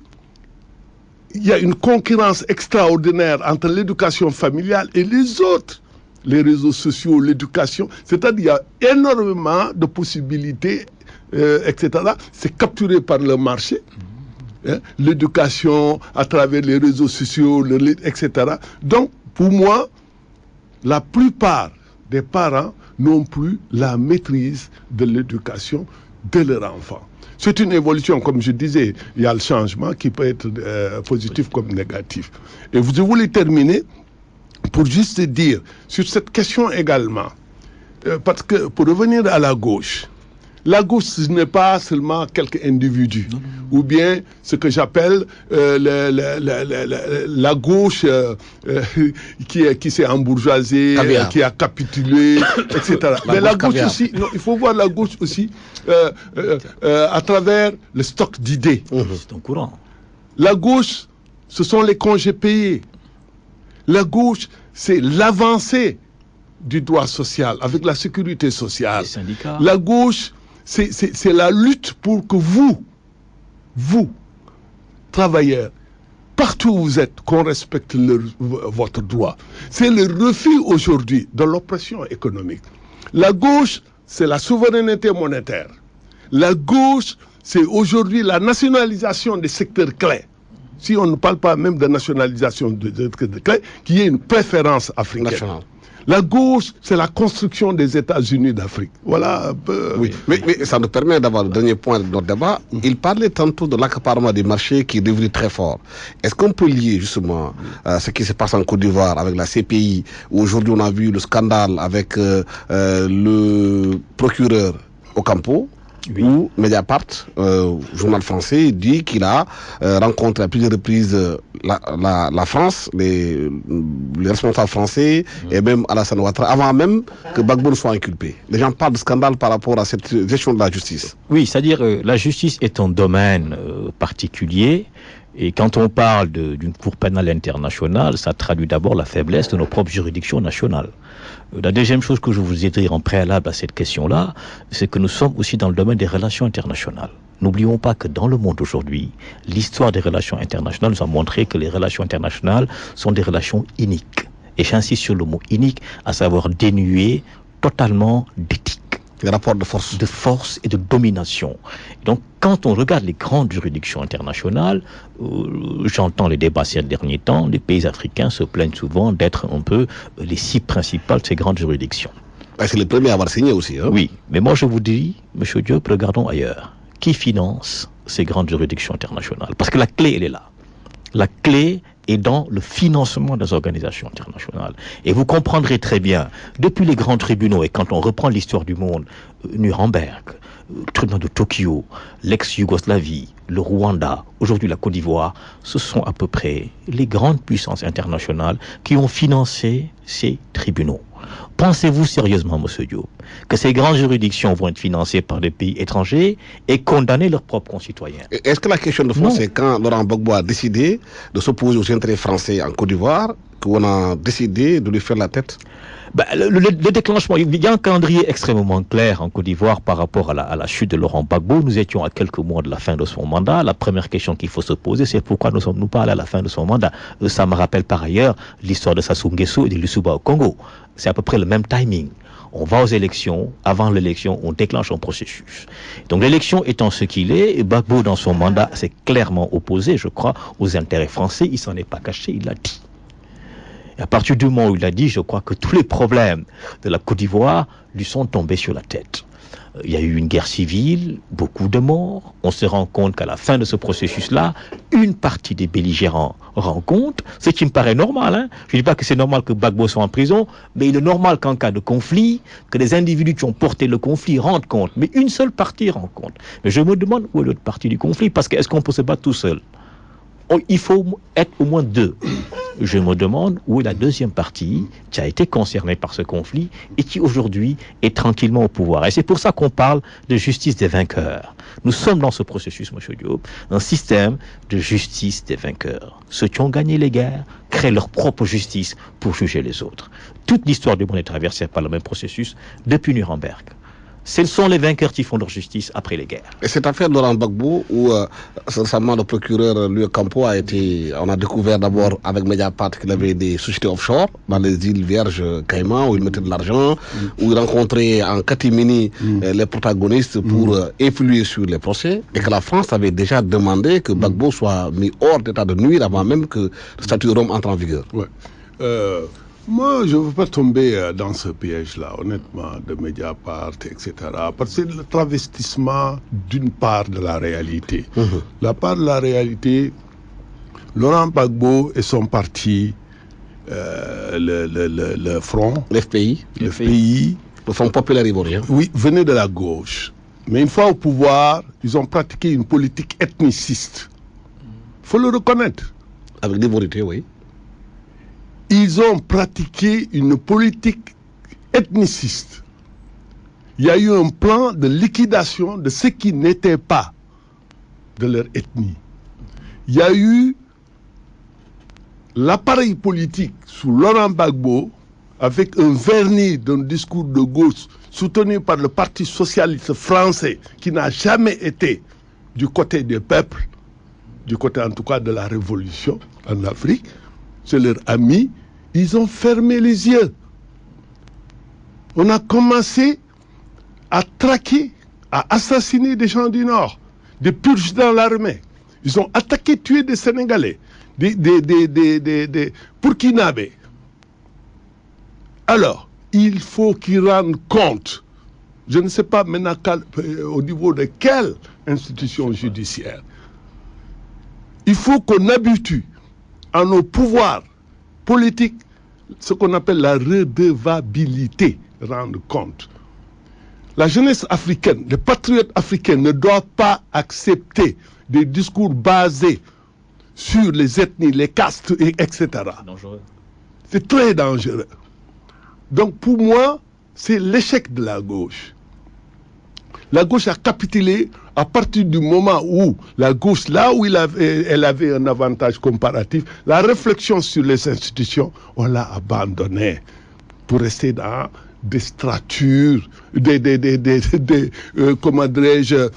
il y a une concurrence extraordinaire entre l'éducation familiale et les autres. Les réseaux sociaux, l'éducation, c'est-à-dire il y a énormément de possibilités, etc. C'est capturé par le marché. L'éducation à travers les réseaux sociaux, etc. Donc, pour moi, la plupart des parents n'ont plus la maîtrise de l'éducation de leurs enfants. C'est une évolution, comme je disais, il y a le changement qui peut être positif comme négatif. Et je voulais terminer pour juste dire sur cette question également, parce que pour revenir à la gauche, ce n'est pas seulement quelques individus, ou bien ce que j'appelle la gauche qui s'est embourgeoisée, qui a capitulé, etc. Mais la gauche aussi, non, il faut voir la gauche aussi à travers le stock d'idées. C'est un courant. La gauche, ce sont les congés payés. La gauche, c'est l'avancée du droit social avec la sécurité sociale. Les syndicats. La gauche, c'est la lutte pour que vous, travailleurs, partout où vous êtes, qu'on respecte votre droit. C'est le refus aujourd'hui de l'oppression économique. La gauche, c'est la souveraineté monétaire. La gauche, c'est aujourd'hui la nationalisation des secteurs clés. Si on ne parle pas même de nationalisation de secteurs clés, qu'il y ait une préférence africaine. National. La gauche, c'est la construction des États-Unis d'Afrique. Voilà un peu. Oui, mais ça nous permet d'avoir le dernier point de notre débat. Il parlait tantôt de l'accaparement des marchés qui est devenu très fort. Est-ce qu'on peut lier justement ce qui se passe en Côte d'Ivoire avec la CPI, où aujourd'hui on a vu le scandale avec le procureur Ocampo, Oui. où Mediapart, journal français, dit qu'il a rencontré à plusieurs reprises la France, les responsables français, et même Alassane Ouattara, avant même que Gbagbo soit inculpé. Les gens parlent de scandale par rapport à cette gestion de la justice. Oui, c'est-à-dire la justice est un domaine particulier. Et quand on parle d'une cour pénale internationale, ça traduit d'abord la faiblesse de nos propres juridictions nationales. La deuxième chose que je vous ai dit en préalable à cette question-là, c'est que nous sommes aussi dans le domaine des relations internationales. N'oublions pas que dans le monde aujourd'hui, l'histoire des relations internationales nous a montré que les relations internationales sont des relations iniques. Et j'insiste sur le mot inique, à savoir dénuées totalement d'éthique. Les rapports de force. De force et de domination. Donc, quand on regarde les grandes juridictions internationales, j'entends les débats ces derniers temps, les pays africains se plaignent souvent d'être un peu les cibles principales de ces grandes juridictions. C'est les premiers à avoir signé aussi. Hein? Oui, mais moi je vous dis, M. Diop, regardons ailleurs. Qui finance ces grandes juridictions internationales? Parce que la clé, elle est là. La clé est dans le financement des organisations internationales. Et vous comprendrez très bien, depuis les grands tribunaux, et quand on reprend l'histoire du monde, Nuremberg, le tribunal de Tokyo, l'ex-Yougoslavie, le Rwanda, aujourd'hui la Côte d'Ivoire, ce sont à peu près les grandes puissances internationales qui ont financé ces tribunaux. Pensez-vous sérieusement, M. Diop, que ces grandes juridictions vont être financées par des pays étrangers et condamner leurs propres concitoyens? Est-ce que la question de fond, c'est quand Laurent Gbagbo a décidé de s'opposer aux intérêts français en Côte d'Ivoire, qu'on a décidé de lui faire la tête? Le déclenchement, il y a un calendrier extrêmement clair en Côte d'Ivoire par rapport à la chute de Laurent Gbagbo. Nous étions à quelques mois de la fin de son mandat. La première question qu'il faut se poser, c'est pourquoi ne sommes-nous pas allés à la fin de son mandat? Ça me rappelle par ailleurs l'histoire de Sassou Nguesso et de Lussuba au Congo. C'est à peu près le même timing. On va aux élections, avant l'élection, on déclenche un processus. Donc l'élection étant ce qu'il est, Gbagbo dans son mandat s'est clairement opposé, je crois, aux intérêts français. Il s'en est pas caché, il l'a dit. Et à partir du moment où il a dit, je crois que tous les problèmes de la Côte d'Ivoire lui sont tombés sur la tête. Il y a eu une guerre civile, beaucoup de morts. On se rend compte qu'à la fin de ce processus-là, une partie des belligérants rend compte, ce qui me paraît normal. Hein. Je ne dis pas que c'est normal que Gbagbo soit en prison, mais il est normal qu'en cas de conflit, que les individus qui ont porté le conflit rendent compte. Mais une seule partie rend compte. Mais je me demande où est l'autre partie du conflit, parce que est-ce qu'on peut se battre tout seul? Il faut être au moins deux. Je me demande où est la deuxième partie qui a été concernée par ce conflit et qui aujourd'hui est tranquillement au pouvoir. Et c'est pour ça qu'on parle de justice des vainqueurs. Nous sommes dans ce processus, M. Diop, un système de justice des vainqueurs. Ceux qui ont gagné les guerres créent leur propre justice pour juger les autres. Toute l'histoire du monde est traversée par le même processus depuis Nuremberg. Ce sont les vainqueurs qui font leur justice après les guerres. Et cette affaire de Laurent Gbagbo, où récemment le procureur Louis Campo on a découvert d'abord avec Mediapart qu'il avait des sociétés offshore dans les îles Vierges Caïmans, où il mettait de l'argent, où il rencontrait en catimini les protagonistes pour influer sur les procès, et que la France avait déjà demandé que Gbagbo soit mis hors d'état de nuire avant même que le statut de Rome entre en vigueur. Ouais. Moi, je ne veux pas tomber dans ce piège-là, honnêtement, de Mediapart, etc. Parce que c'est le travestissement d'une part de la réalité. La part de la réalité, Laurent Gbagbo et son parti, le Front, l'FPI, le Front populaire ivoirien, oui, venaient de la gauche. Mais une fois au pouvoir, ils ont pratiqué une politique ethniciste. Il faut le reconnaître. Avec des vérités, oui. Ils ont pratiqué une politique ethniciste. Il y a eu un plan de liquidation de ceux qui n'étaient pas de leur ethnie. Il y a eu l'appareil politique sous Laurent Gbagbo avec un vernis d'un discours de gauche soutenu par le Parti socialiste français qui n'a jamais été du côté des peuples, du côté en tout cas de la révolution en Afrique. C'est leur ami. Ils ont fermé les yeux. On a commencé à traquer, à assassiner des gens du Nord, des purges dans l'armée. Ils ont attaqué, tué des Sénégalais, des Burkinabés. Alors, il faut qu'ils rendent compte, je ne sais pas maintenant au niveau de quelle institution judiciaire, il faut qu'on habitue à nos pouvoirs politique, ce qu'on appelle la redevabilité, rendre compte. La jeunesse africaine, les patriotes africains ne doivent pas accepter des discours basés sur les ethnies, les castes, etc. Dangereux. C'est très dangereux. Donc pour moi, c'est l'échec de la gauche. La gauche a capitulé à partir du moment où la gauche, là où elle avait un avantage comparatif, la réflexion sur les institutions, on l'a abandonnée pour rester dans des stratures, comment dirais-je,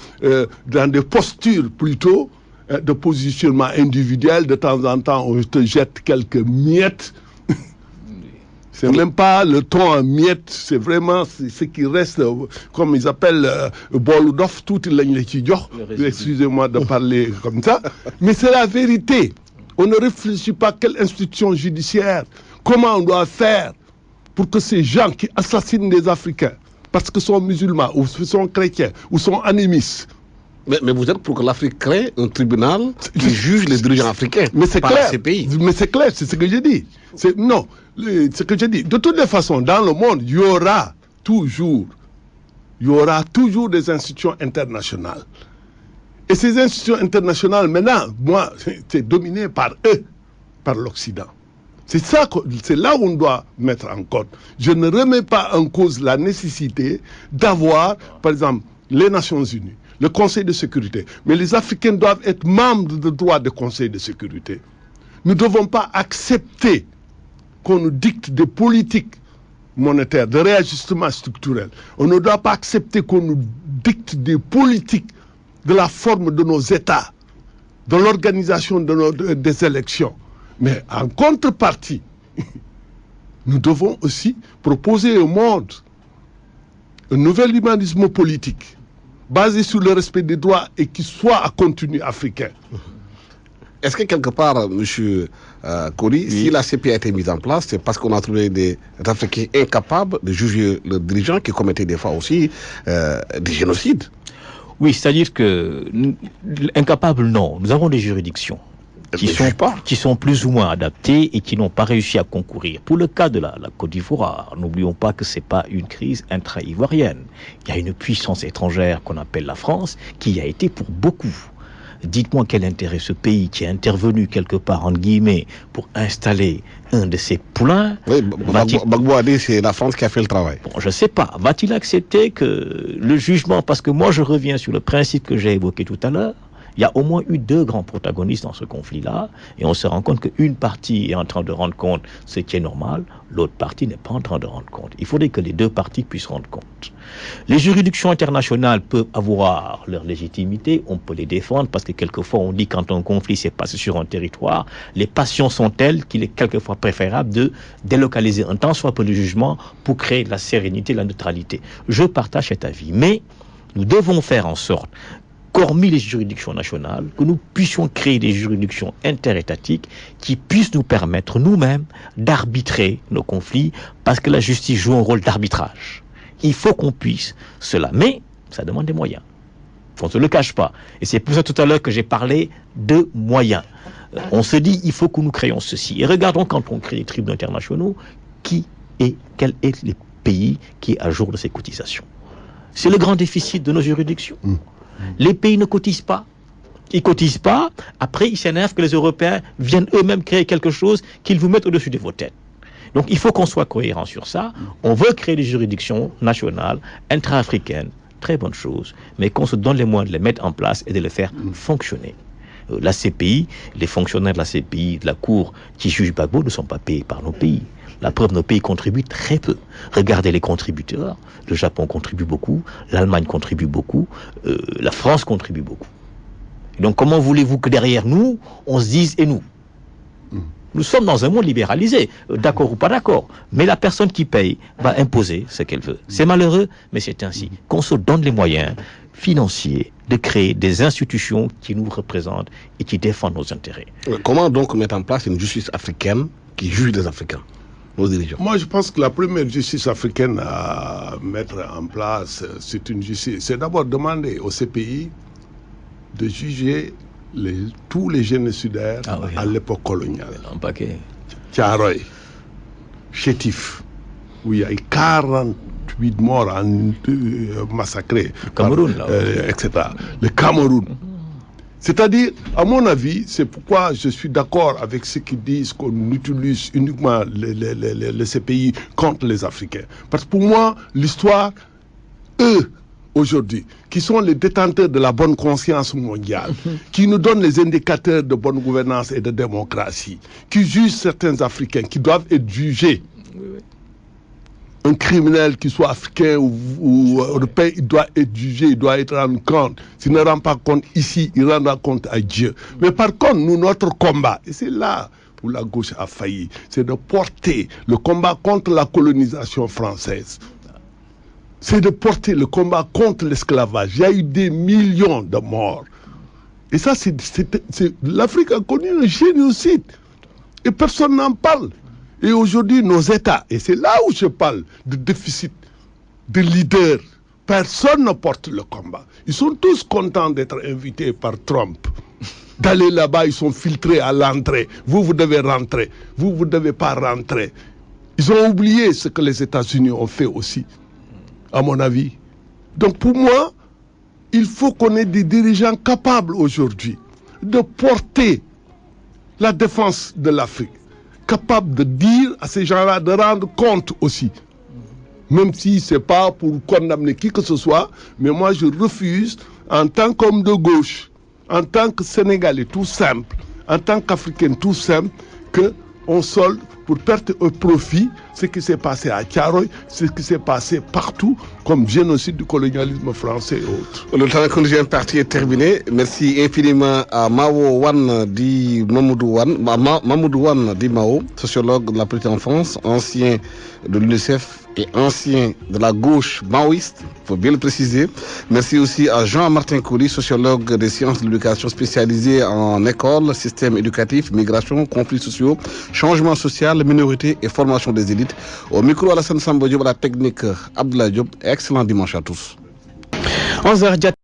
dans des postures plutôt, de positionnement individuel. De temps en temps, on te jette quelques miettes. C'est même pas le ton en miettes, c'est vraiment ce qui reste, comme ils appellent Bolodof, tout excusez-moi de parler comme ça, mais c'est la vérité. On ne réfléchit pas à quelle institution judiciaire, comment on doit faire pour que ces gens qui assassinent des Africains, parce qu'ils sont musulmans, ou sont chrétiens, ou sont animistes. Mais vous êtes pour que l'Afrique crée un tribunal qui juge les dirigeants africains, mais c'est clair, ces pays. Mais c'est clair, c'est ce que j'ai dit. Non, ce que j'ai dit. De toutes les façons, dans le monde, il y aura toujours des institutions internationales. Et ces institutions internationales, maintenant, moi, c'est dominé par eux, par l'Occident. C'est là où on doit mettre en compte. Je ne remets pas en cause la nécessité d'avoir, par exemple, les Nations Unies, le Conseil de sécurité. Mais les Africains doivent être membres de droit du Conseil de sécurité. Nous ne devons pas accepter qu'on nous dicte des politiques monétaires, de réajustement structurel. On ne doit pas accepter qu'on nous dicte des politiques de la forme de nos États, de l'organisation des élections. Mais en contrepartie, nous devons aussi proposer au monde un nouvel humanisme politique basé sur le respect des droits et qui soit à contenu africain. est-ce que quelque part, M. Coly, si la CPI a été mise en place, c'est parce qu'on a trouvé des Africains incapables de juger leurs dirigeants qui commettaient des fois aussi des génocides? Oui, c'est-à-dire que, incapables, non. Nous avons des juridictions qui sont plus ou moins adaptées et qui n'ont pas réussi à concourir. Pour le cas de la Côte d'Ivoire, n'oublions pas que c'est pas une crise intra-ivoirienne. Il y a une puissance étrangère qu'on appelle la France qui y a été pour beaucoup. Dites-moi quel intérêt ce pays qui est intervenu quelque part, entre guillemets, pour installer un de ses poulains... Oui, Gbagbo a dit c'est la France qui a fait le travail. Bon, je ne sais pas. Va-t-il accepter que le jugement... Parce que moi, je reviens sur le principe que j'ai évoqué tout à l'heure. Il y a au moins eu 2 grands protagonistes dans ce conflit-là, et on se rend compte qu'une partie est en train de rendre compte ce qui est normal, l'autre partie n'est pas en train de rendre compte. Il faudrait que les 2 parties puissent rendre compte. Les juridictions internationales peuvent avoir leur légitimité, on peut les défendre, parce que quelquefois on dit quand un conflit s'est passé sur un territoire, les passions sont telles qu'il est quelquefois préférable de délocaliser un tant soit peu de jugement pour créer la sérénité, la neutralité. Je partage cet avis, mais nous devons faire en sorte qu'hormis les juridictions nationales, que nous puissions créer des juridictions interétatiques qui puissent nous permettre nous-mêmes d'arbitrer nos conflits, parce que la justice joue un rôle d'arbitrage. Il faut qu'on puisse cela, mais ça demande des moyens. On ne se le cache pas. Et c'est pour ça tout à l'heure que j'ai parlé de moyens. On se dit, il faut que nous créions ceci. Et regardons quand on crée des tribunaux internationaux, quel est le pays qui est à jour de ses cotisations. C'est le grand déficit de nos juridictions. Les pays ne cotisent pas. Ils ne cotisent pas. Après, ils s'énervent que les Européens viennent eux-mêmes créer quelque chose qu'ils vous mettent au-dessus de vos têtes. Donc, il faut qu'on soit cohérent sur ça. On veut créer des juridictions nationales, intra-africaines. Très bonne chose. Mais qu'on se donne les moyens de les mettre en place et de les faire fonctionner. La CPI, les fonctionnaires de la CPI, de la Cour qui jugent Gbagbo ne sont pas payés par nos pays. La preuve, nos pays contribuent très peu. Regardez les contributeurs. Le Japon contribue beaucoup, l'Allemagne contribue beaucoup, la France contribue beaucoup. Donc comment voulez-vous que derrière nous, on se dise « et nous » Nous sommes dans un monde libéralisé, d'accord ou pas d'accord. Mais la personne qui paye va imposer ce qu'elle veut. C'est malheureux, mais c'est ainsi. Qu'on se donne les moyens financiers de créer des institutions qui nous représentent et qui défendent nos intérêts. Comment donc mettre en place une justice africaine qui juge des Africains, nos dirigeants? Moi, je pense que la première justice africaine à mettre en place, c'est une justice. C'est d'abord demander au CPI de juger tous les génocidaires à l'époque coloniale. Un paquet. Thiaroye, Chétif, où il y a eu 48 morts massacrés. Le Cameroun, etc. Le Cameroun. C'est-à-dire, à mon avis, c'est pourquoi je suis d'accord avec ceux qui disent qu'on utilise uniquement le CPI contre les Africains. Parce que pour moi, l'histoire, eux, aujourd'hui, qui sont les détenteurs de la bonne conscience mondiale, qui nous donnent les indicateurs de bonne gouvernance et de démocratie, qui jugent certains Africains, qui doivent être jugés. Un criminel, qui soit africain ou européen, il doit être jugé, il doit être rendu compte. S'il ne rend pas compte ici, il rendra compte à Dieu. Mais par contre, nous, notre combat, et c'est là où la gauche a failli, c'est de porter le combat contre la colonisation française. C'est de porter le combat contre l'esclavage. Il y a eu des millions de morts. Et ça, l'Afrique a connu un génocide. Et personne n'en parle. Et aujourd'hui, nos États, et c'est là où je parle de déficit de leaders, personne ne porte le combat. Ils sont tous contents d'être invités par Trump. D'aller là-bas, ils sont filtrés à l'entrée. Vous devez rentrer. Vous ne devez pas rentrer. Ils ont oublié ce que les États-Unis ont fait aussi, à mon avis. Donc pour moi, il faut qu'on ait des dirigeants capables aujourd'hui de porter la défense de l'Afrique, capables de dire à ces gens-là de rendre compte aussi. Même si ce n'est pas pour condamner qui que ce soit, mais moi je refuse, en tant qu'homme de gauche, en tant que Sénégalais tout simple, en tant qu'Africain tout simple, qu'on solde pour perte et profit ce qui s'est passé à Thiaroye, ce qui s'est passé partout, comme génocide du colonialisme français et autres. Le temps que nous avons parti est terminé. Merci infiniment à Mao Wan Di Mamoudou Wan di Mao, sociologue de la petite enfance, ancien de l'UNICEF et ancien de la gauche maoïste, il faut bien le préciser. Merci aussi à Jean-Martin Coly, sociologue des sciences de l'éducation spécialisé en école, système éducatif, migration, conflits sociaux, changement social, minorité et formation des élites. Au micro, Alassane Samba Diop, à la technique Abdoulaye Diop. Excellent dimanche à tous. 11h